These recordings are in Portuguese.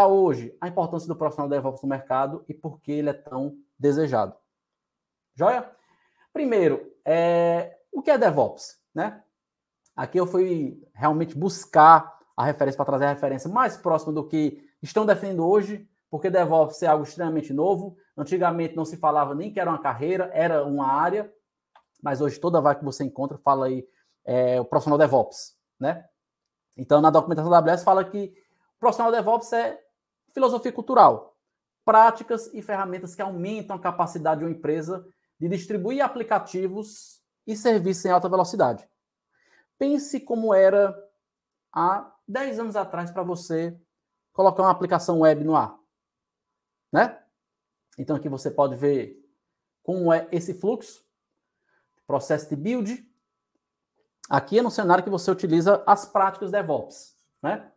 hoje a importância do profissional DevOps no mercado e por que ele é tão desejado. Joia? Primeiro, o que é DevOps, né? Aqui eu fui realmente buscar a referência para trazer a referência mais próxima do que estão definindo hoje, porque DevOps é algo extremamente novo. Antigamente não se falava nem que era uma carreira, era uma área, mas hoje toda vaga que você encontra fala aí o profissional DevOps, né? Então, na documentação da AWS fala que o profissional DevOps é filosofia cultural, práticas e ferramentas que aumentam a capacidade de uma empresa de distribuir aplicativos e serviços em alta velocidade. Pense como era há 10 anos atrás para você colocar uma aplicação web no ar, né? Então, aqui você pode ver como é esse fluxo, processo de build. Aqui é no cenário que você utiliza as práticas DevOps, né?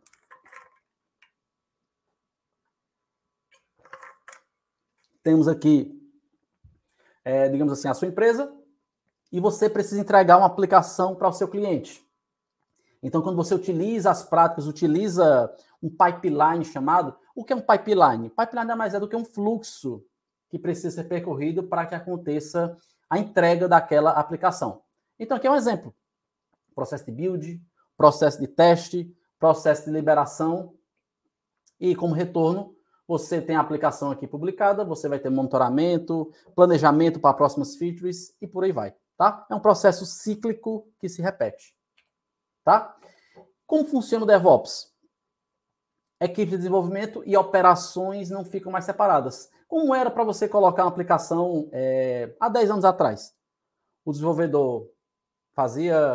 Temos aqui, digamos assim, a sua empresa e você precisa entregar uma aplicação para o seu cliente. Então, quando você utiliza as práticas, utiliza um pipeline chamado... O que é um pipeline? Pipeline nada mais é do que um fluxo que precisa ser percorrido para que aconteça a entrega daquela aplicação. Então, aqui é um exemplo. Processo de build, processo de teste, processo de liberação. E como retorno, você tem a aplicação aqui publicada, você vai ter monitoramento, planejamento para próximas features e por aí vai, tá? É um processo cíclico que se repete, tá? Como funciona o DevOps? Equipe de desenvolvimento e operações não ficam mais separadas. Como era para você colocar uma aplicação há 10 anos atrás? O desenvolvedor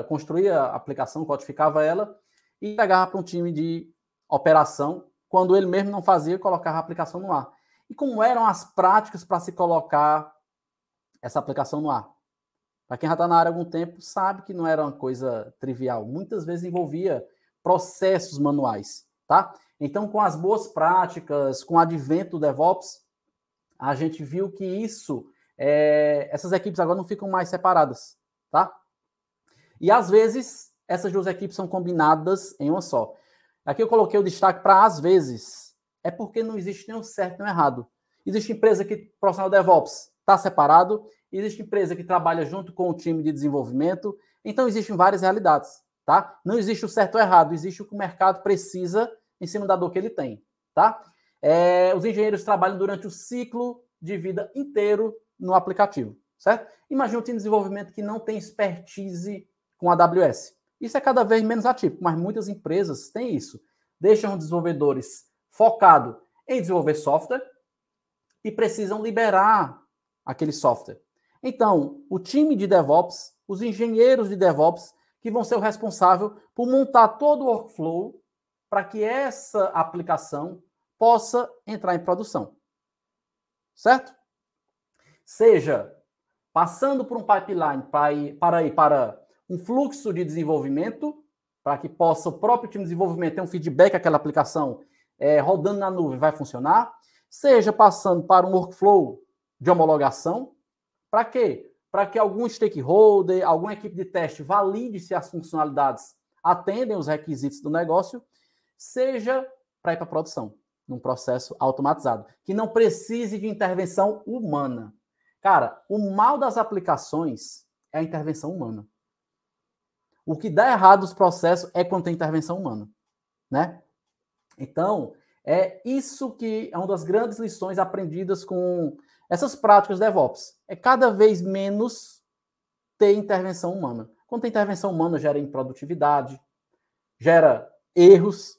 construía a aplicação, codificava ela e pegava para um time de operação. Quando ele mesmo não fazia, colocava a aplicação no ar. E como eram as práticas para se colocar essa aplicação no ar? Para quem já está na área há algum tempo, sabe que não era uma coisa trivial. Muitas vezes envolvia processos manuais, tá? Então, com as boas práticas, com o advento do DevOps, a gente viu que essas equipes agora não ficam mais separadas, tá? E, às vezes, essas duas equipes são combinadas em uma só. Aqui eu coloquei o destaque para às vezes. É porque não existe nem o certo nem o errado. Existe empresa que o profissional DevOps está separado, existe empresa que trabalha junto com o time de desenvolvimento. Então, existem várias realidades, tá? Não existe o certo ou errado, existe o que o mercado precisa em cima da dor que ele tem, tá? Os engenheiros trabalham durante o ciclo de vida inteiro no aplicativo, certo? Imagina um time de desenvolvimento que não tem expertise com a AWS. Isso é cada vez menos atípico, mas muitas empresas têm isso. Deixam desenvolvedores focados em desenvolver software e precisam liberar aquele software. Então, o time de DevOps, os engenheiros de DevOps, que vão ser o responsável por montar todo o workflow para que essa aplicação possa entrar em produção. Certo? Seja passando por um pipeline para um fluxo de desenvolvimento, para que possa o próprio time de desenvolvimento ter um feedback que aquela aplicação rodando na nuvem vai funcionar, seja passando para um workflow de homologação, para quê? Para que algum stakeholder, alguma equipe de teste valide se as funcionalidades atendem os requisitos do negócio, seja para ir para a produção, num processo automatizado, que não precise de intervenção humana. Cara, o mal das aplicações é a intervenção humana. O que dá errado nos processos é quando tem intervenção humana, né? Então, é isso que é uma das grandes lições aprendidas com essas práticas DevOps. É cada vez menos ter intervenção humana. Quando tem intervenção humana, gera improdutividade, gera erros,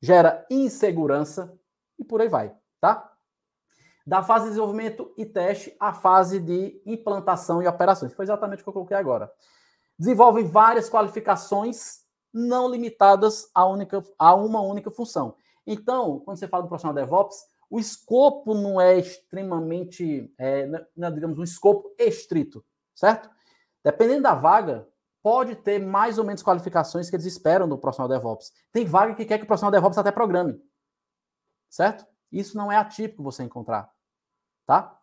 gera insegurança e por aí vai, tá? Da fase de desenvolvimento e teste à fase de implantação e operações. Foi exatamente o que eu coloquei agora. Desenvolve várias qualificações não limitadas a uma única função. Então, quando você fala do profissional DevOps, o escopo não é extremamente, digamos, um escopo estrito, certo? Dependendo da vaga, pode ter mais ou menos qualificações que eles esperam do profissional DevOps. Tem vaga que quer que o profissional DevOps até programe, certo? Isso não é atípico você encontrar, tá?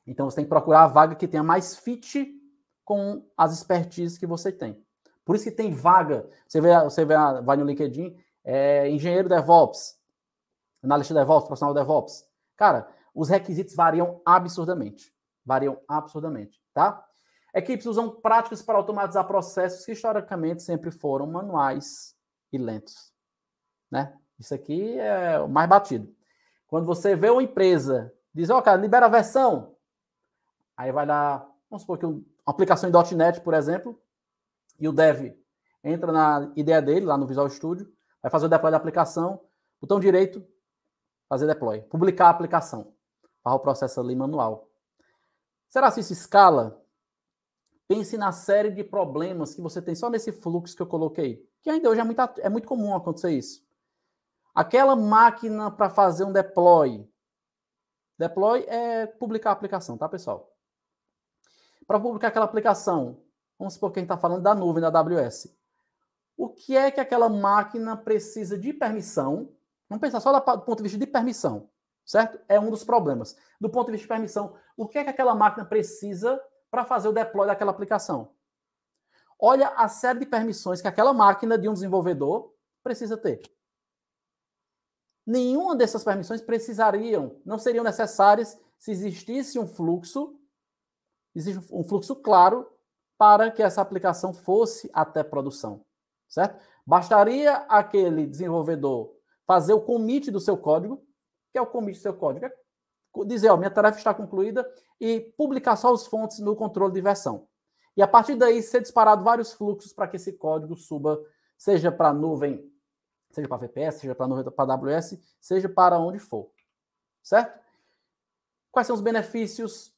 Então, você tem que procurar a vaga que tenha mais fit com as expertises que você tem. Por isso que tem vaga, vai no LinkedIn, engenheiro DevOps, Analista DevOps, profissional DevOps. Cara, os requisitos variam absurdamente. Variam absurdamente, tá? Equipes usam práticas para automatizar processos que historicamente sempre foram manuais e lentos, né? Isso aqui é o mais batido. Quando você vê uma empresa diz, ó, cara, libera a versão, aí vai lá, vamos supor que uma aplicação em .NET, por exemplo, e o dev entra na ideia dele, lá no Visual Studio, vai fazer o deploy da aplicação, botão direito, fazer deploy, publicar a aplicação, para o processo ali manual. Será que isso escala? Pense na série de problemas que você tem só nesse fluxo que eu coloquei, que ainda hoje é muito comum acontecer isso. Aquela máquina para fazer um deploy. Deploy é publicar a aplicação, tá, pessoal? Para publicar aquela aplicação, vamos supor que a gente está falando da nuvem da AWS. O que é que aquela máquina precisa de permissão? Vamos pensar só do ponto de vista de permissão, certo? É um dos problemas. Do ponto de vista de permissão, o que é que aquela máquina precisa para fazer o deploy daquela aplicação? Olha a série de permissões que aquela máquina de um desenvolvedor precisa ter. Nenhuma dessas permissões não seriam necessárias se existisse um fluxo claro para que essa aplicação fosse até produção, certo? Bastaria aquele desenvolvedor fazer o commit do seu código, que é o commit do seu código, é dizer, ó, minha tarefa está concluída e publicar só as fontes no controle de versão. E a partir daí ser disparado vários fluxos para que esse código suba, seja para a nuvem, seja para a VPS, seja para a nuvem para a AWS, seja para onde for, certo? Quais são os benefícios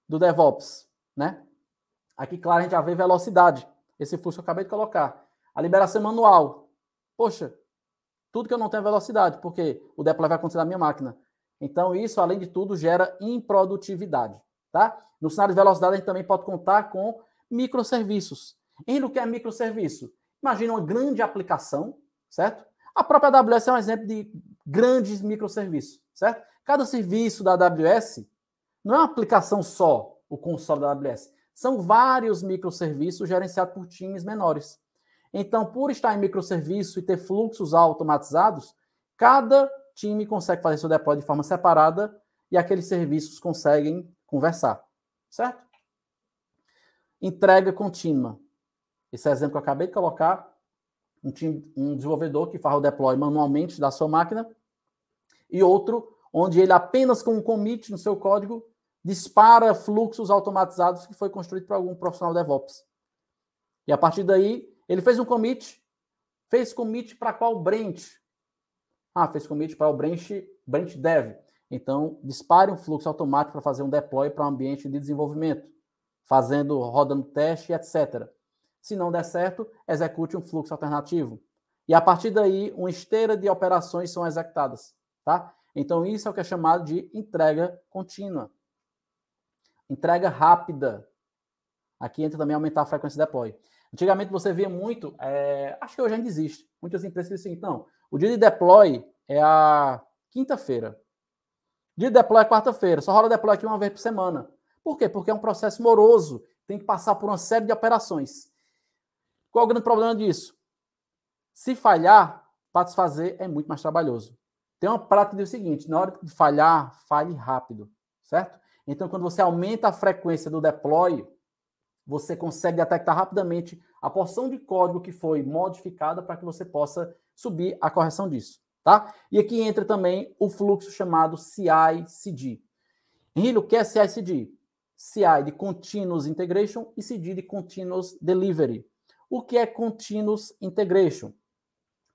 do DevOps, né? Aqui, claro, a gente já vê velocidade. Esse fluxo que eu acabei de colocar. A liberação manual. Poxa, tudo que eu não tenho é velocidade, porque o deploy vai acontecer na minha máquina. Então, isso, além de tudo, gera improdutividade, tá? No cenário de velocidade, a gente também pode contar com microserviços. E no que é microserviço? Imagina uma grande aplicação, certo? A própria AWS é um exemplo de grandes microserviços, certo? Cada serviço da AWS não é uma aplicação só, o console da AWS. São vários microserviços gerenciados por times menores. Então, por estar em microserviço e ter fluxos automatizados, cada time consegue fazer seu deploy de forma separada e aqueles serviços conseguem conversar, certo? Entrega contínua. Esse exemplo que eu acabei de colocar, um desenvolvedor que faz o deploy manualmente da sua máquina e outro onde ele apenas com um commit no seu código dispara fluxos automatizados que foi construído por algum profissional DevOps. E a partir daí, ele fez um commit. Fez commit para qual branch? Fez commit para o branch dev. Então, dispare um fluxo automático para fazer um deploy para um ambiente de desenvolvimento, rodando teste, etc. Se não der certo, execute um fluxo alternativo. E a partir daí, uma esteira de operações são executadas, tá? Então, isso é o que é chamado de entrega contínua. Entrega rápida. Aqui entra também aumentar a frequência de deploy. Antigamente você via muito, acho que hoje ainda existe, muitas empresas dizem assim, então, o dia de deploy é a quinta-feira. O dia de deploy é quarta-feira, só rola deploy aqui uma vez por semana. Por quê? Porque é um processo moroso, tem que passar por uma série de operações. Qual é o grande problema disso? Se falhar, para desfazer é muito mais trabalhoso. Tem uma prática que diz o seguinte, na hora de falhar, falhe rápido, certo? Então, quando você aumenta a frequência do deploy, você consegue detectar rapidamente a porção de código que foi modificada para que você possa subir a correção disso, tá? E aqui entra também o fluxo chamado CI/CD. Henrique, o que é CI/CD? CI de Continuous Integration e CD de Continuous Delivery. O que é Continuous Integration?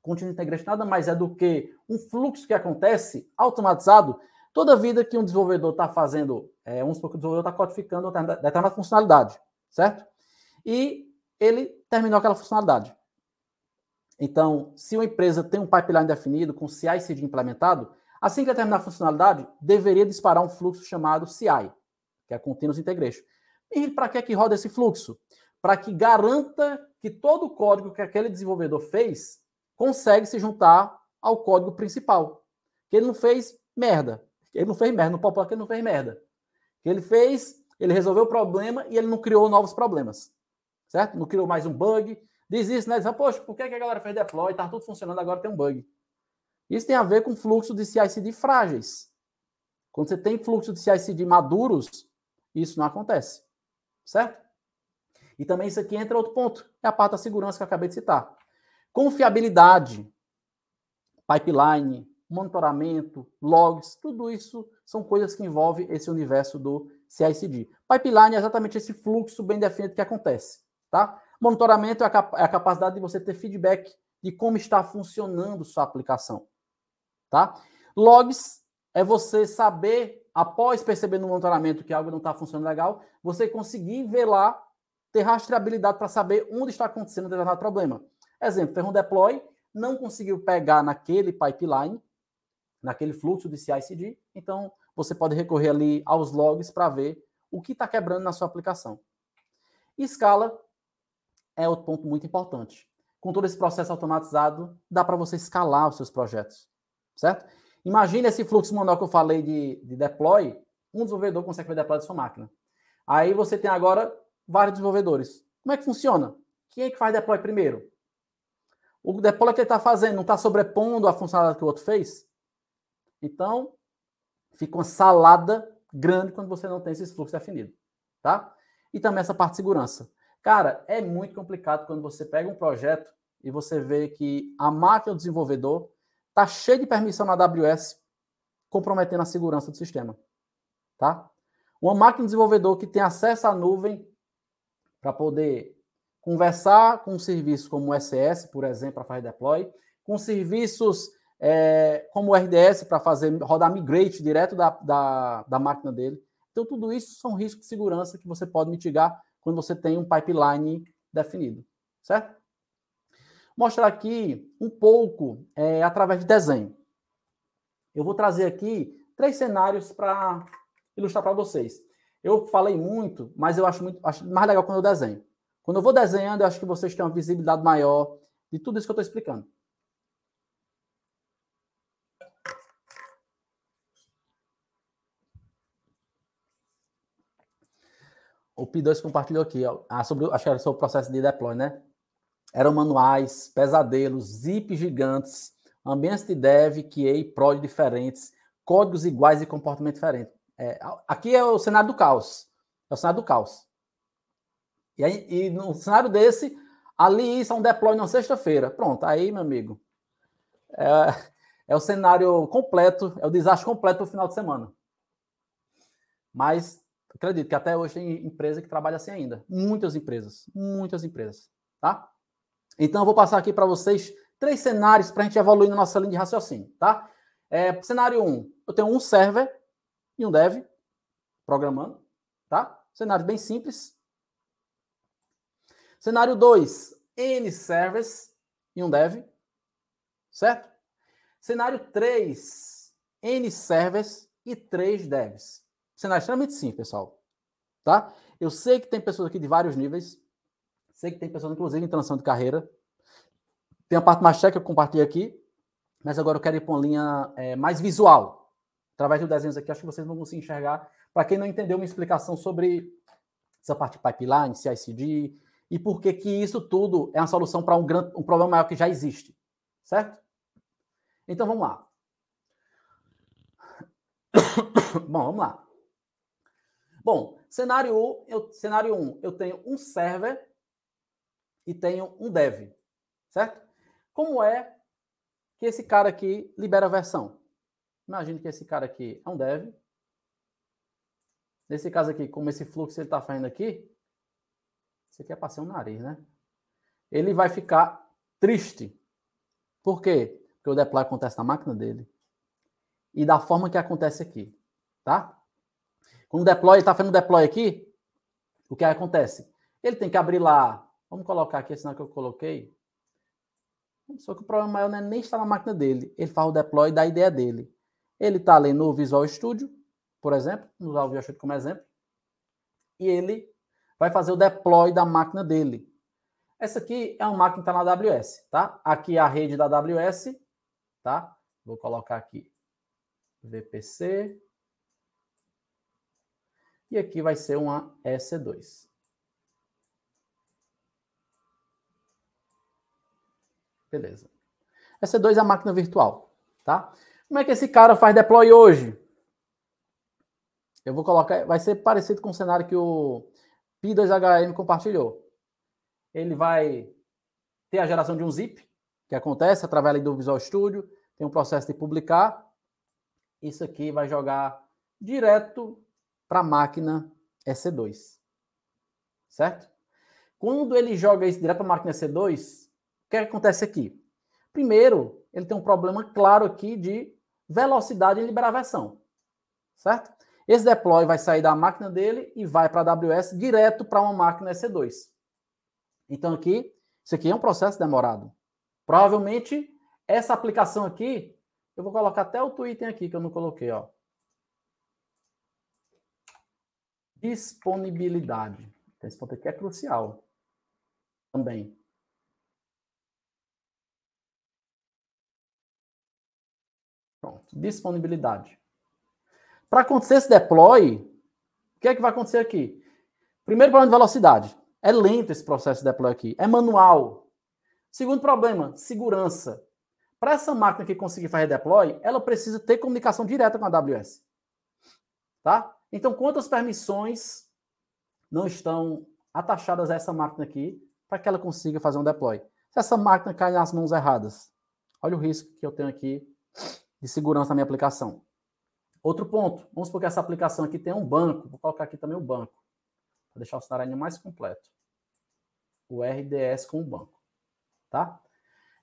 Continuous Integration nada mais é do que um fluxo que acontece automatizado toda vida que um desenvolvedor está fazendo, vamos supor que o desenvolvedor está codificando determinada funcionalidade, certo? E ele terminou aquela funcionalidade. Então, se uma empresa tem um pipeline definido, com CI/CD implementado, assim que ela terminar a funcionalidade, deveria disparar um fluxo chamado CI, que é Continuous Integration. E para que roda esse fluxo? Para que garanta que todo o código que aquele desenvolvedor fez consegue se juntar ao código principal. Que ele não fez merda. Ele não fez merda, no popular que ele não fez merda. Que ele resolveu o problema e ele não criou novos problemas. Certo? Não criou mais um bug. Diz isso, né? Diz, poxa, por que a galera fez deploy? Tá tudo funcionando, agora tem um bug. Isso tem a ver com fluxo de CI/CD frágeis. Quando você tem fluxo de CI/CD maduros, isso não acontece. Certo? E também isso aqui entra outro ponto, é a parte da segurança que eu acabei de citar. Confiabilidade, pipeline, monitoramento, logs, tudo isso são coisas que envolvem esse universo do CI/CD. Pipeline é exatamente esse fluxo bem definido que acontece. Tá? Monitoramento é a capacidade de você ter feedback de como está funcionando sua aplicação. Tá? Logs é você saber, após perceber no monitoramento que algo não está funcionando legal, você conseguir ver lá, ter rastreabilidade para saber onde está acontecendo um determinado problema. Exemplo, fez um deploy, não conseguiu pegar naquele pipeline, naquele fluxo de CI/CD, então você pode recorrer ali aos logs para ver o que está quebrando na sua aplicação. Escala é outro ponto muito importante. Com todo esse processo automatizado, dá para você escalar os seus projetos, certo? Imagina esse fluxo manual que eu falei de deploy, um desenvolvedor consegue fazer deploy da sua máquina. Aí você tem agora vários desenvolvedores. Como é que funciona? Quem é que faz deploy primeiro? O deploy que ele está fazendo não está sobrepondo a funcionalidade que o outro fez? Então, fica uma salada grande quando você não tem esses fluxos definidos, tá? E também essa parte de segurança. Cara, é muito complicado quando você pega um projeto e você vê que a máquina do desenvolvedor está cheia de permissão na AWS, comprometendo a segurança do sistema, tá? Uma máquina de desenvolvedor que tem acesso à nuvem para poder conversar com serviços como o SS, por exemplo, para fazer deploy, com serviços como o RDS para fazer rodar migrate direto da máquina dele. Então, tudo isso são riscos de segurança que você pode mitigar quando você tem um pipeline definido, certo? Vou mostrar aqui um pouco através de desenho. Eu vou trazer aqui 3 cenários para ilustrar para vocês. Eu falei muito, mas eu acho mais legal quando eu desenho. Quando eu vou desenhando, eu acho que vocês têm uma visibilidade maior de tudo isso que eu estou explicando. O P2 compartilhou aqui, ó, acho que era sobre o processo de deploy, né? Eram manuais, pesadelos, zips gigantes, ambientes de dev, QA, prod diferentes, códigos iguais e comportamento diferente. Aqui é o cenário do caos. É o cenário do caos. E no cenário desse, ali isso é um deploy na sexta-feira. Pronto, aí, meu amigo, é o cenário completo, é o desastre completo do final de semana. Mas acredito que até hoje tem empresa que trabalha assim ainda. Muitas empresas, tá? Então eu vou passar aqui para vocês 3 cenários para a gente evoluir na nossa linha de raciocínio, tá? Cenário 1, eu tenho um server e um dev programando, tá? Cenário bem simples. Cenário 2, N servers e um dev, certo? Cenário 3, N servers e 3 devs. Cenário extremamente simples, pessoal, tá? Eu sei que tem pessoas aqui de vários níveis, sei que tem pessoas, inclusive, em transição de carreira. Tem a parte mais técnica que eu compartilhei aqui, mas agora eu quero ir para uma linha mais visual. Através dos desenhos aqui, acho que vocês vão conseguir enxergar. Para quem não entendeu, uma explicação sobre essa parte de pipeline, CI/CD, e por que isso tudo é uma solução para um problema maior que já existe. Certo? Então, vamos lá. Bom, vamos lá. Bom, cenário 1, eu tenho um server e tenho um dev. Certo? Como é que esse cara aqui libera a versão? Imagine que esse cara aqui é um dev. Nesse caso aqui, como esse fluxo ele está fazendo aqui, isso aqui é passar um nariz, né? Ele vai ficar triste. Por quê? Porque o deploy acontece na máquina dele. E da forma que acontece aqui, tá? Quando o deploy, ele está fazendo deploy aqui, o que acontece? Ele tem que abrir lá, vamos colocar aqui, senão que eu coloquei. Só que o problema maior não é nem estar na máquina dele. Ele faz o deploy da ideia dele. Ele está ali no Visual Studio, por exemplo, vamos usar o Visual Studio como exemplo, e ele vai fazer o deploy da máquina dele. Essa aqui é uma máquina que está na AWS, tá? Aqui é a rede da AWS, tá? Vou colocar aqui VPC. E aqui vai ser uma EC2. Beleza. EC2 é a máquina virtual, Tá? Como é que esse cara faz deploy hoje? Eu vou colocar, vai ser parecido com o cenário que o P2HM compartilhou. Ele vai ter a geração de um zip, que acontece através do Visual Studio, tem um processo de publicar. Isso aqui vai jogar direto para a máquina EC2. Certo? Quando ele joga isso direto para a máquina EC2, o que acontece aqui? Primeiro, ele tem um problema claro aqui de velocidade em liberar a versão. Certo? Esse deploy vai sair da máquina dele e vai para a AWS direto para uma máquina EC2. Então aqui, isso aqui é um processo demorado. Provavelmente, essa aplicação aqui, eu vou colocar até outro item aqui que eu não coloquei, ó. Disponibilidade. Esse ponto aqui é crucial também. Pronto, disponibilidade. Para acontecer esse deploy, o que é que vai acontecer aqui? Primeiro problema de velocidade. É lento esse processo de deploy aqui. É manual. Segundo problema, segurança. Para essa máquina que conseguir fazer deploy, ela precisa ter comunicação direta com a AWS. Tá? Então, quantas permissões não estão atachadas a essa máquina aqui para que ela consiga fazer um deploy? Se essa máquina cair nas mãos erradas, olha o risco que eu tenho aqui de segurança na minha aplicação. Outro ponto, vamos supor que essa aplicação aqui tem um banco. Vou colocar aqui também o banco, para deixar o cenário ainda mais completo. O RDS com o banco. Tá?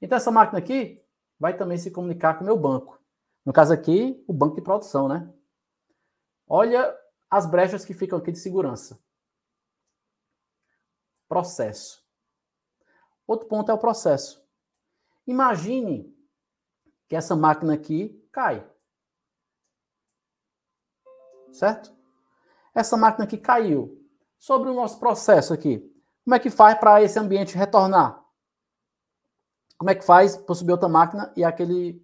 Então, essa máquina aqui vai também se comunicar com o meu banco. No caso aqui, o banco de produção, né? Olha as brechas que ficam aqui de segurança. Processo. Outro ponto é o processo. Imagine que essa máquina aqui cai. Certo? Essa máquina aqui caiu. Sobre o nosso processo aqui, como é que faz para esse ambiente retornar? Como é que faz para subir outra máquina e aquilo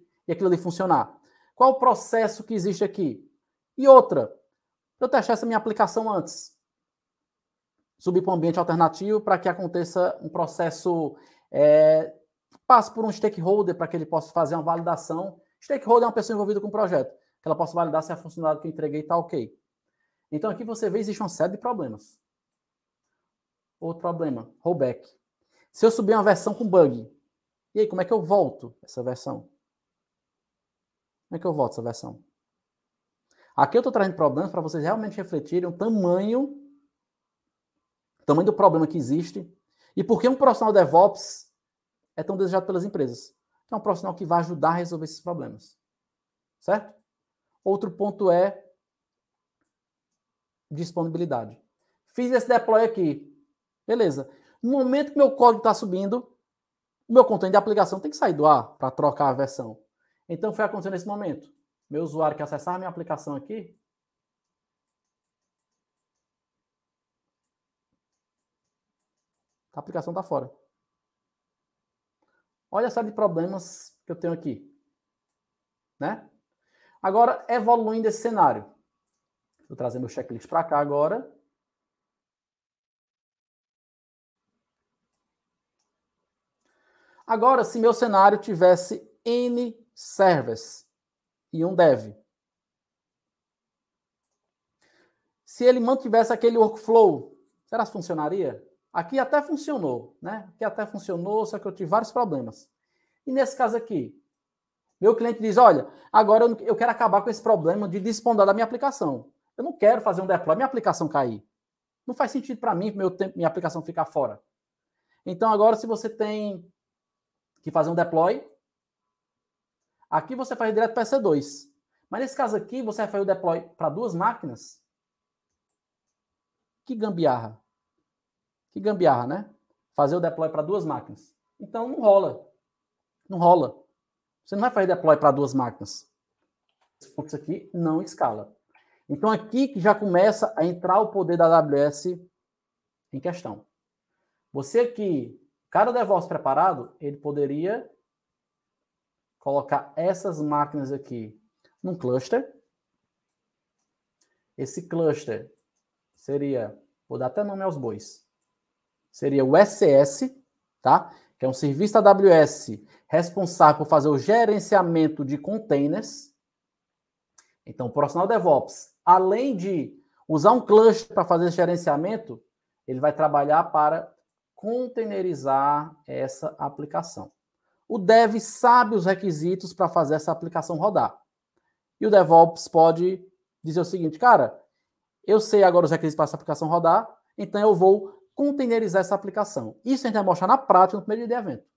ali funcionar? Qual o processo que existe aqui? E outra, eu testar essa minha aplicação antes. Subir para um ambiente alternativo para que aconteça um processo, passe por um stakeholder para que ele possa fazer uma validação. Stakeholder é uma pessoa envolvida com o projeto, que ela possa validar se a funcionalidade que eu entreguei está ok. Então aqui você vê, existe uma série de problemas. Outro problema, rollback. Se eu subir uma versão com bug, e aí, como é que eu volto essa versão? Como é que eu volto essa versão? Aqui eu estou trazendo problemas para vocês realmente refletirem o tamanho do problema que existe e por que um profissional DevOps é tão desejado pelas empresas. É um profissional que vai ajudar a resolver esses problemas. Certo? Outro ponto é disponibilidade. Fiz esse deploy aqui. Beleza. No momento que meu código está subindo, o meu container de aplicação tem que sair do ar para trocar a versão. Então, foi acontecendo nesse momento. Meu usuário que acessar a minha aplicação aqui, a aplicação está fora. Olha a série de problemas que eu tenho aqui. Né? Agora, evoluindo esse cenário. Vou trazer meu checklist para cá agora. Agora, se meu cenário tivesse N servers e um dev. Se ele mantivesse aquele workflow, será que funcionaria? Aqui até funcionou, né? Aqui até funcionou, só que eu tive vários problemas. E nesse caso aqui, meu cliente diz, olha, agora eu quero acabar com esse problema de disponibilidade da minha aplicação. Eu não quero fazer um deploy, minha aplicação cair. Não faz sentido para mim, minha aplicação ficar fora. Então agora, se você tem que fazer um deploy, aqui você faz direto para EC2. Mas nesse caso aqui, você vai fazer o deploy para duas máquinas. Que gambiarra. Que gambiarra, né? Fazer o deploy para duas máquinas. Então não rola. Não rola. Você não vai fazer deploy para duas máquinas. Isso aqui não escala. Então aqui que já começa a entrar o poder da AWS em questão. Você aqui, cada DevOps preparado, ele poderia colocar essas máquinas aqui num cluster. Esse cluster seria, vou dar até nome aos bois, seria o SCS, tá? que é um serviço da AWS responsável por fazer o gerenciamento de containers. Então, o profissional DevOps, além de usar um cluster para fazer esse gerenciamento, ele vai trabalhar para containerizar essa aplicação. O Dev sabe os requisitos para fazer essa aplicação rodar. E o DevOps pode dizer o seguinte, cara, eu sei agora os requisitos para essa aplicação rodar, então eu vou containerizar essa aplicação. Isso a gente vai mostrar na prática no primeiro dia de evento.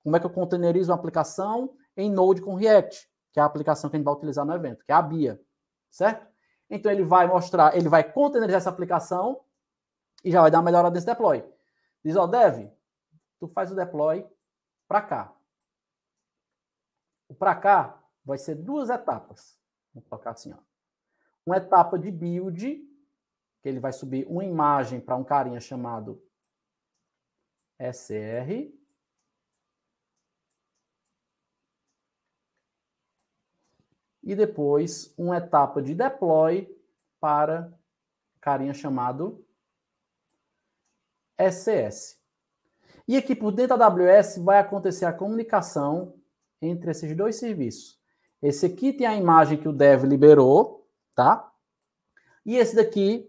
Como é que eu containerizo uma aplicação em Node com React, que é a aplicação que a gente vai utilizar no evento, que é a BIA, certo? Então ele vai mostrar, ele vai containerizar essa aplicação e já vai dar uma melhorada nesse deploy. Diz, ó, Dev, tu faz o deploy para cá. O para cá vai ser 2 etapas. Vou colocar assim, ó. Uma etapa de build, que ele vai subir uma imagem para um carinha chamado SR. E depois uma etapa de deploy para carinha chamado SS. E aqui por dentro da AWS vai acontecer a comunicação entre esses dois serviços. Esse aqui tem a imagem que o Dev liberou, tá? E esse daqui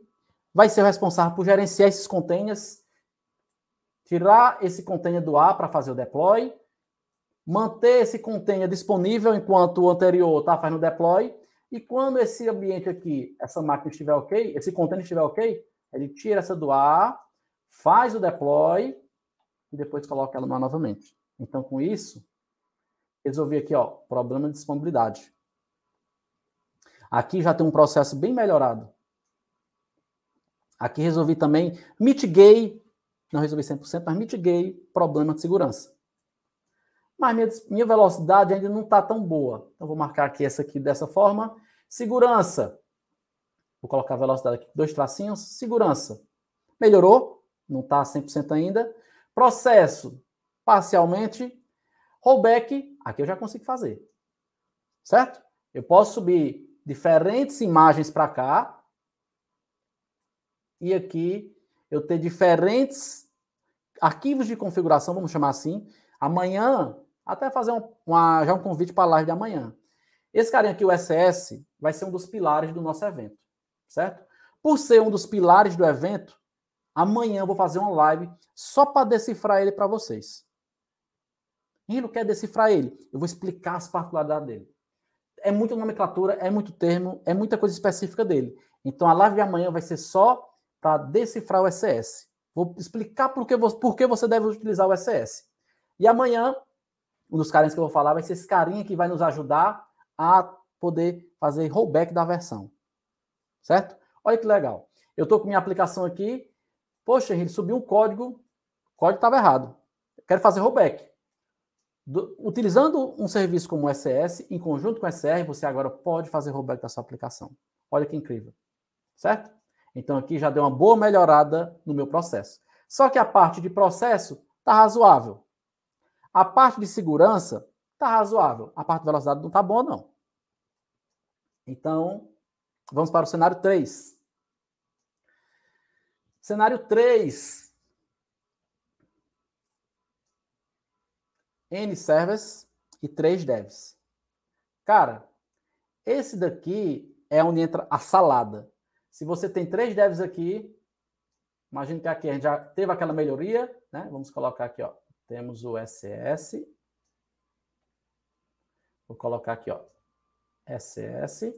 vai ser o responsável por gerenciar esses containers, tirar esse container do ar para fazer o deploy, manter esse container disponível enquanto o anterior está fazendo o deploy, e quando esse ambiente aqui, essa máquina estiver ok, esse container estiver ok, ele tira essa do ar, faz o deploy e depois coloca ela no ar novamente. Então, com isso, resolvi aqui, ó, problema de disponibilidade. Aqui já tem um processo bem melhorado. Aqui resolvi também, mitiguei, não resolvi 100%, mas mitiguei problema de segurança. Mas minha velocidade ainda não está tão boa. Então, vou marcar aqui essa aqui dessa forma. Segurança. Vou colocar a velocidade aqui, 2 tracinhos. Segurança. Melhorou. Não está 100% ainda. Processo. Parcialmente. Rollback. Aqui eu já consigo fazer. Certo? Eu posso subir diferentes imagens para cá. E aqui eu ter diferentes arquivos de configuração, vamos chamar assim. Amanhã, até fazer já um convite para a live de amanhã. Esse carinha aqui, o SS, vai ser um dos pilares do nosso evento, certo? Por ser um dos pilares do evento, amanhã eu vou fazer uma live só para decifrar ele para vocês. Quem não quer decifrar ele? Eu vou explicar as particularidades dele. É muita nomenclatura, é muito termo, é muita coisa específica dele. Então a live de amanhã vai ser só para decifrar o SS. Vou explicar por que você deve utilizar o SS. E amanhã, um dos carinhas que eu vou falar vai ser esse carinha que vai nos ajudar a poder fazer rollback da versão. Certo? Olha que legal. Eu estou com minha aplicação aqui. Poxa, ele subiu um código. O código estava errado. Eu quero fazer rollback. Utilizando um serviço como o SS, em conjunto com o SR, você agora pode fazer rollback da sua aplicação. Olha que incrível. Certo? Então aqui já deu uma boa melhorada no meu processo. Só que a parte de processo está razoável. A parte de segurança está razoável. A parte de velocidade não está boa, não. Então, vamos para o cenário 3. Cenário 3. N servers e 3 devs. Cara, esse daqui é onde entra a salada. Se você tem 3 devs aqui, imagina que aqui a gente já teve aquela melhoria, né? Vamos colocar aqui, ó. Temos o SS. Vou colocar aqui, ó. SS.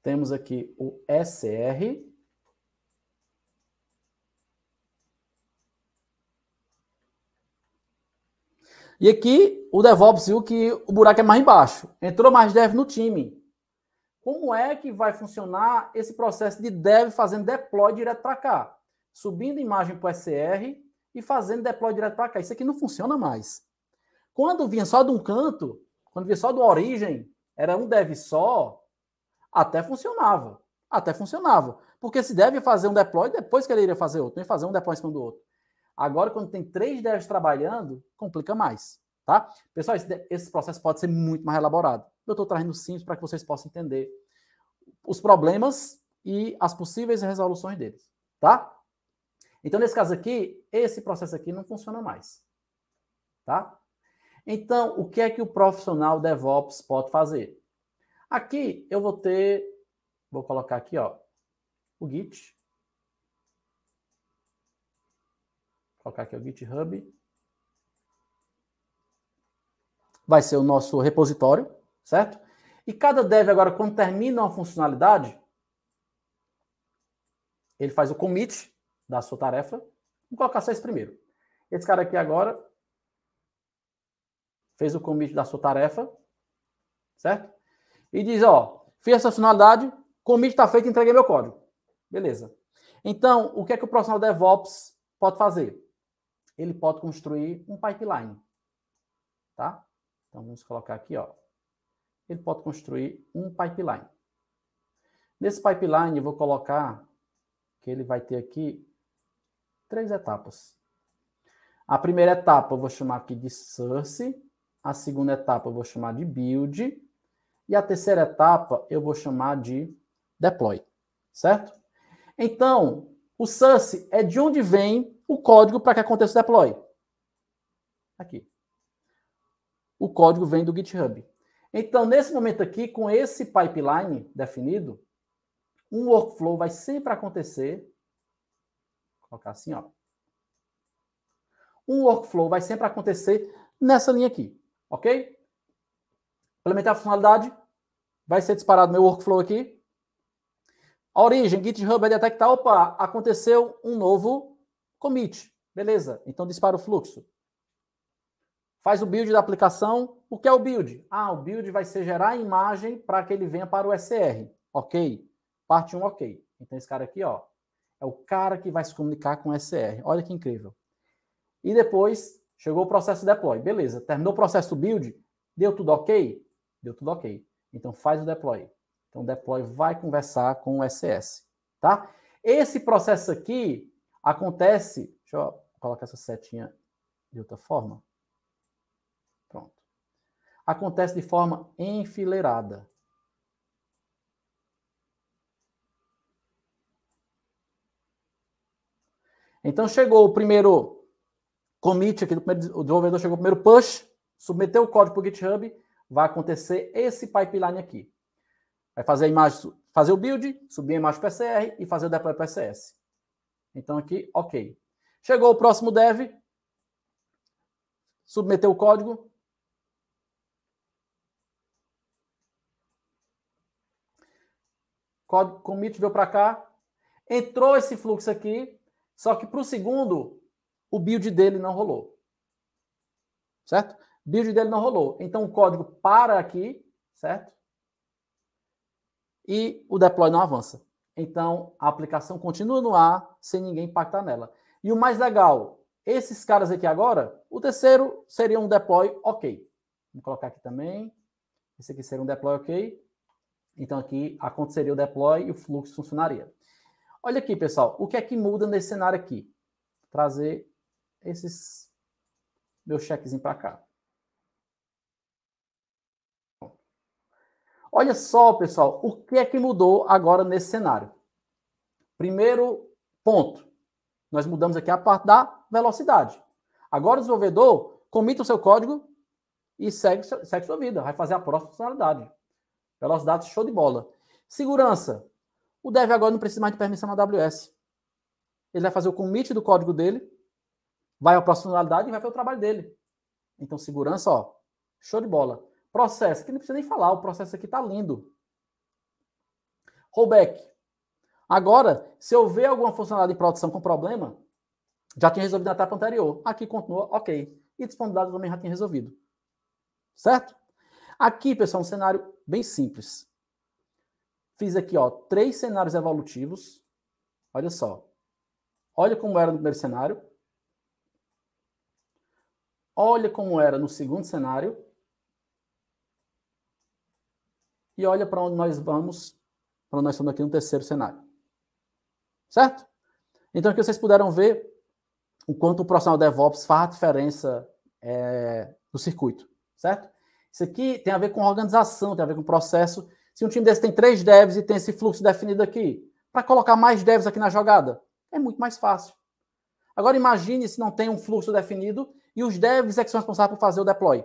Temos aqui o SR. E aqui o DevOps viu que o buraco é mais embaixo. Entrou mais dev no time. Como é que vai funcionar esse processo de dev fazendo deploy direto para cá? Subindo imagem para o SR e fazendo deploy direto para cá. Isso aqui não funciona mais. Quando vinha só de um canto, quando vinha só de uma origem, era um dev só, até funcionava. Até funcionava. Porque se deve fazer um deploy, depois que ele iria fazer outro, não ia fazer um deploy em cima do outro. Agora, quando tem 3 devs trabalhando, complica mais, tá? Pessoal, esse processo pode ser muito mais elaborado. Eu estou trazendo simples para que vocês possam entender os problemas e as possíveis resoluções deles, tá? Então, nesse caso aqui, esse processo aqui não funciona mais. Tá? Então, o que é que o profissional DevOps pode fazer? Aqui eu vou colocar aqui, ó, o Git. Vou colocar aqui o GitHub. Vai ser o nosso repositório, certo? E cada dev agora, quando termina uma funcionalidade, ele faz o commit da sua tarefa. Vou colocar só esse primeiro. Esse cara aqui agora fez o commit da sua tarefa, certo? E diz, ó, fiz essa funcionalidade, commit está feito, entreguei meu código. Beleza. Então, o que é que o profissional DevOps pode fazer? Ele pode construir um pipeline, tá? Então, vamos colocar aqui, ó. Ele pode construir um pipeline. Nesse pipeline, eu vou colocar que ele vai ter aqui 3 etapas. A primeira etapa eu vou chamar aqui de source, a segunda etapa eu vou chamar de build, e a terceira etapa eu vou chamar de deploy, certo? Então, o source é de onde vem o código para que aconteça o deploy. Aqui. O código vem do GitHub. Então, nesse momento aqui, com esse pipeline definido, um workflow vai sempre acontecer. Vou colocar assim, ó. Um workflow vai sempre acontecer nessa linha aqui, ok? Implementar a funcionalidade, vai ser disparado meu workflow aqui. A origem, GitHub vai detectar, opa, aconteceu um novo commit. Beleza, então dispara o fluxo. Faz o build da aplicação. O que é o build? O build vai ser gerar a imagem para que ele venha para o SR. Ok. Parte 1, ok. Então esse cara aqui, ó, é o cara que vai se comunicar com o SR. Olha que incrível. E depois, chegou o processo deploy. Beleza, terminou o processo build, deu tudo ok? Deu tudo ok. Então faz o deploy. Então o deploy vai conversar com o SS, tá? Esse processo aqui acontece... Deixa eu colocar essa setinha de outra forma. Pronto. Acontece de forma enfileirada. Então chegou o primeiro commit aqui, o desenvolvedor chegou o primeiro push, submeteu o código para o GitHub, vai acontecer esse pipeline aqui. Vai fazer a imagem, fazer o build, subir a imagem para o PCR e fazer o deploy para o SS. Então aqui, ok. Chegou o próximo dev, submeteu o código. Código commit veio para cá, entrou esse fluxo aqui, só que para o segundo, o build dele não rolou. Certo? Build dele não rolou. Então o código para aqui, certo? E o deploy não avança. Então a aplicação continua no ar sem ninguém impactar nela. E o mais legal, esses caras aqui agora, o terceiro seria um deploy ok. Vamos colocar aqui também. Esse aqui seria um deploy ok. Então aqui aconteceria o deploy e o fluxo funcionaria. Olha aqui, pessoal, o que é que muda nesse cenário aqui? Trazer esses meus chequezinhos para cá. Olha só, pessoal, o que é que mudou agora nesse cenário? Primeiro ponto, nós mudamos aqui a parte da velocidade. Agora o desenvolvedor comita o seu código e segue sua vida, vai fazer a próxima funcionalidade. Velocidade, show de bola. Segurança. O dev agora não precisa mais de permissão na AWS. Ele vai fazer o commit do código dele, vai à próxima funcionalidade e vai fazer o trabalho dele. Então, segurança, ó, show de bola. Processo, que não precisa nem falar, o processo aqui está lindo. Rollback. Agora, se eu ver alguma funcionalidade em produção com problema, já tinha resolvido na etapa anterior. Aqui continua, ok. E disponibilidade também já tinha resolvido. Certo? Aqui, pessoal, um cenário bem simples. Fiz aqui, ó, 3 cenários evolutivos. Olha só. Olha como era no primeiro cenário. Olha como era no segundo cenário. E olha para onde nós vamos, para onde nós estamos aqui no terceiro cenário. Certo? Então aqui vocês puderam ver o quanto o profissional DevOps faz a diferença no circuito. Certo? Isso aqui tem a ver com organização, tem a ver com processo. Se um time desse tem 3 devs e tem esse fluxo definido aqui, para colocar mais devs aqui na jogada, é muito mais fácil. Agora imagine se não tem um fluxo definido e os devs é que são responsáveis por fazer o deploy.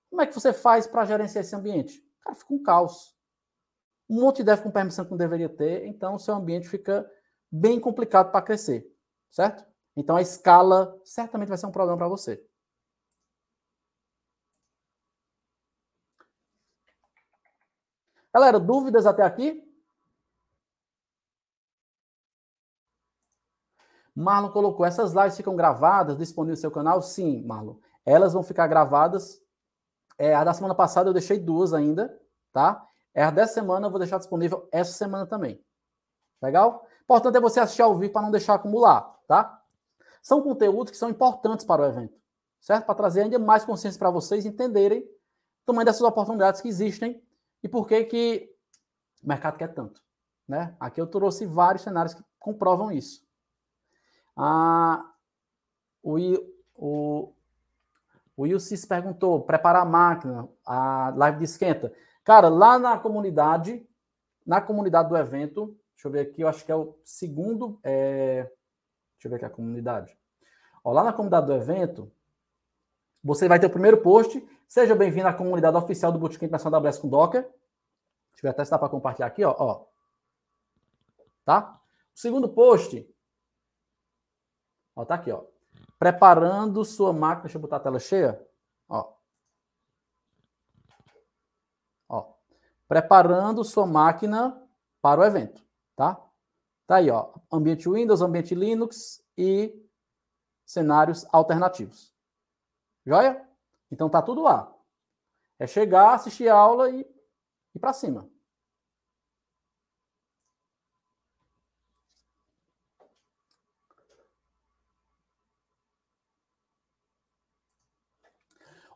Como é que você faz para gerenciar esse ambiente? Cara, fica um caos. Um monte de dev com permissão que não deveria ter, então o seu ambiente fica bem complicado para crescer, certo? Então a escala certamente vai ser um problema para você. Galera, dúvidas até aqui? Marlon colocou, essas lives ficam gravadas, disponíveis no seu canal? Sim, Marlon. Elas vão ficar gravadas. A da semana passada eu deixei 2 ainda, tá? A dessa semana eu vou deixar disponível essa semana também. Legal? Importante é você assistir ao vivo para não deixar acumular, tá? São conteúdos que são importantes para o evento, certo? Para trazer ainda mais consciência para vocês entenderem o tamanho dessas oportunidades que existem e por que o mercado quer tanto, né? Aqui eu trouxe vários cenários que comprovam isso. O Wilcis perguntou, preparar a máquina, a live de esquenta. Cara, lá na comunidade do evento, deixa eu ver aqui, eu acho que é o segundo, deixa eu ver aqui a comunidade. Ó, lá na comunidade do evento, você vai ter o primeiro post, seja bem-vindo à comunidade oficial do Bootcamp Nacional AWS com Docker. Deixa eu ver até se dá para compartilhar aqui, ó. Tá? O segundo post, ó, tá aqui, ó. Preparando sua máquina, deixa eu botar a tela cheia, ó. Preparando sua máquina para o evento, tá? Tá aí, ó, ambiente Windows, ambiente Linux e cenários alternativos. Joia? Então tá tudo lá. É chegar, assistir a aula e ir para cima.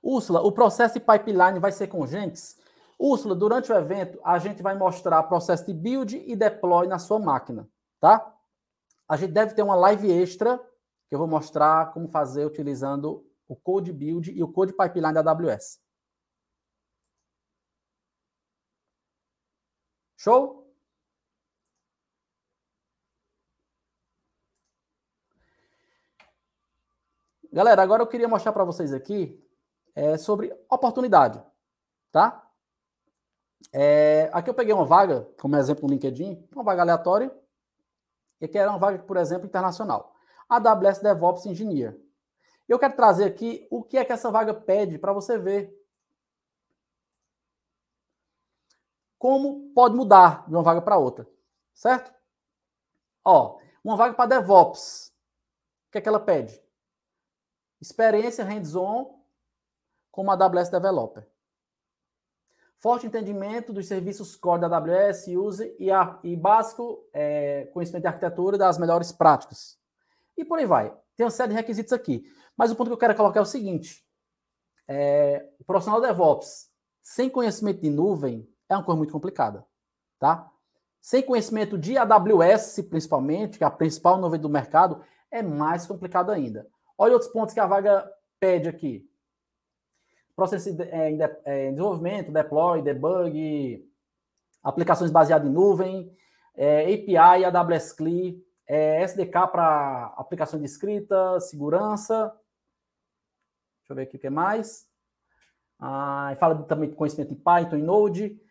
Úrsula, o processo de pipeline vai ser com Jenkins? Úrsula, durante o evento, a gente vai mostrar o processo de build e deploy na sua máquina, tá? A gente deve ter uma live extra, que eu vou mostrar como fazer utilizando o Code Build e o Code Pipeline da AWS. Show? Galera, agora eu queria mostrar para vocês aqui sobre oportunidade, tá? Aqui eu peguei uma vaga, como exemplo no LinkedIn, uma vaga aleatória, e aqui era uma vaga, por exemplo, internacional. AWS DevOps Engineer. Eu quero trazer aqui o que é que essa vaga pede para você ver como pode mudar de uma vaga para outra, certo? Ó, uma vaga para DevOps. O que é que ela pede? Experiência hands-on como AWS Developer. Forte entendimento dos serviços core da AWS, use e básico conhecimento de arquitetura das melhores práticas. E por aí vai. Tem uma série de requisitos aqui. Mas o ponto que eu quero colocar é o seguinte. O profissional DevOps sem conhecimento de nuvem é uma coisa muito complicada. Tá? Sem conhecimento de AWS, principalmente, que é a principal nuvem do mercado, é mais complicado ainda. Olha outros pontos que a vaga pede aqui. Processo em desenvolvimento, deploy, debug, aplicações baseadas em nuvem, API, AWS CLI, SDK para aplicação de escrita, segurança. Deixa eu ver aqui o que mais. Fala também de conhecimento em Python e Node.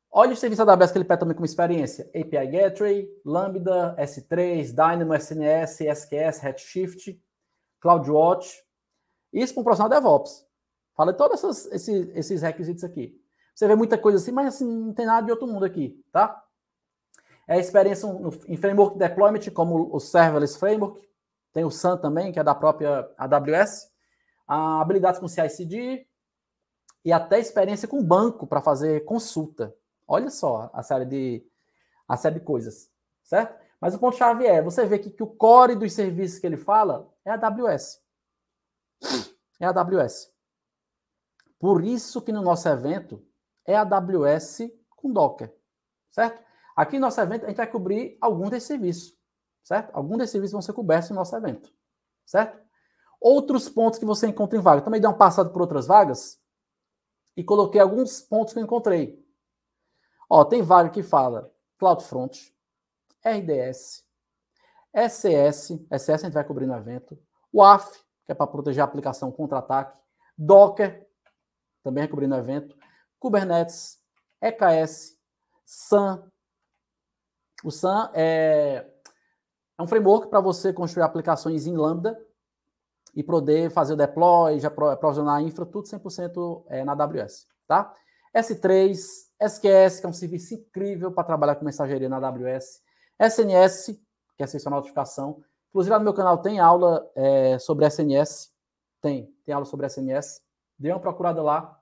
Olha o serviço da AWS que ele pede também como experiência. API Gateway, Lambda, S3, Dynamo, SNS, SQS, Redshift, CloudWatch. Isso para um profissional DevOps. Fala de todos esses requisitos aqui. Você vê muita coisa assim, mas assim, não tem nada de outro mundo aqui, tá? Experiência em framework de deployment, como o Serverless Framework. Tem o SAN também, que é da própria AWS. Habilidades com CI/CD. E até experiência com banco para fazer consulta. Olha só a série de coisas, certo? Mas o ponto-chave você vê que o core dos serviços que ele fala é a AWS. É a AWS. Por isso que no nosso evento é a AWS com Docker, certo? Aqui no nosso evento a gente vai cobrir algum desses serviços, certo? Alguns desses serviços vão ser cobertos no nosso evento, certo? Outros pontos que você encontra em vaga. Também dei uma passada por outras vagas e coloquei alguns pontos que eu encontrei. Ó, tem vaga que fala CloudFront, RDS, SES a gente vai cobrir no evento. WAF, que é para proteger a aplicação contra-ataque. Docker, também vai cobrir no evento. Kubernetes, EKS, SAN. O SAN é um framework para você construir aplicações em Lambda e poder fazer o deploy, já provisionar a infra, tudo 100% na AWS, tá? S3, SQS, que é um serviço incrível para trabalhar com mensageria na AWS. SNS, que é a notificação. Inclusive, lá no meu canal tem aula sobre SNS. Tem aula sobre SNS. Dê uma procurada lá,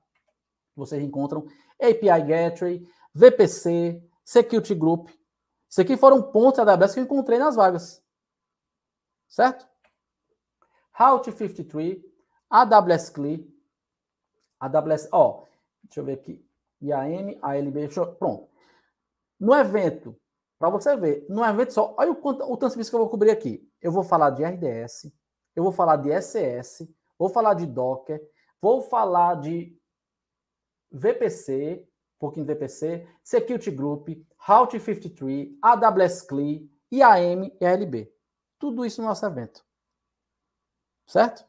vocês encontram. API Gateway, VPC, Security Group. Isso aqui foram pontos da AWS que eu encontrei nas vagas. Certo? Route 53, AWS CLI, AWS, deixa eu ver aqui, IAM, ALB, pronto. No evento, para você ver, no evento só, olha o tanto de serviço que eu vou cobrir aqui. Eu vou falar de RDS, eu vou falar de SES, vou falar de Docker, vou falar de VPC, um pouquinho de VPC, Security Group, Route 53, AWS CLI, IAM e ALB. Tudo isso no nosso evento. Certo?